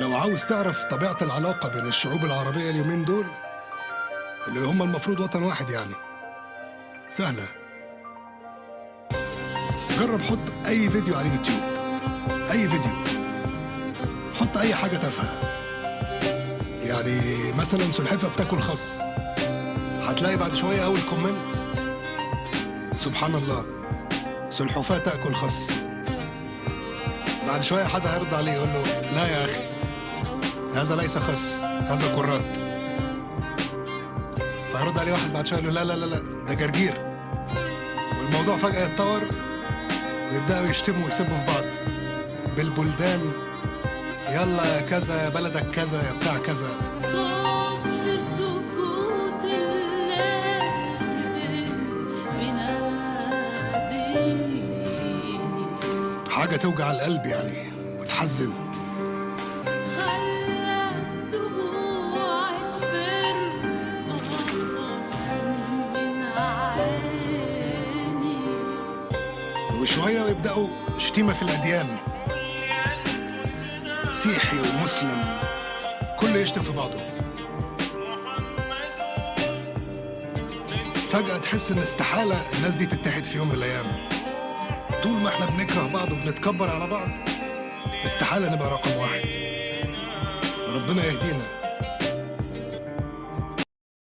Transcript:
لو عاوز تعرف طبيعة العلاقة بين الشعوب العربية اليومين دول، اللي هم المفروض وطن واحد يعني، سهلة. جرب حط أي فيديو على اليوتيوب، أي فيديو، حط أي حاجة تافهة، يعني مثلا سلحفة بتاكل خس، هتلاقي بعد شوية أول كومنت: سبحان الله، سلحفاة تأكل خس. بعد شوية حد هيرد عليه يقول له: لا يا أخي، هذا ليس خس، هذا كرات. فيرد عليه واحد بعد شوية يقول له: لا لا لا لا، ده جرجير. والموضوع فجأة يتطور ويبدأوا يشتموا ويسبوا في بعض بالبلدان: يلا يا كذا، يا بلدك كذا، يا بتاع كذا. صوت في سكوت الليل بيناديني، حاجة توجع القلب يعني وتحزن. خلى دموع تفر من عيني. وشوية ويبدأوا شتيمة في الأديان، مسيحي ومسلم، كله يشتم في بعضه. فجأة تحس إن استحالة الناس دي تتحد في يوم من الأيام. طول ما احنا بنكره بعض وبنتكبر على بعض، استحالة نبقى رقم واحد. ربنا يهدينا.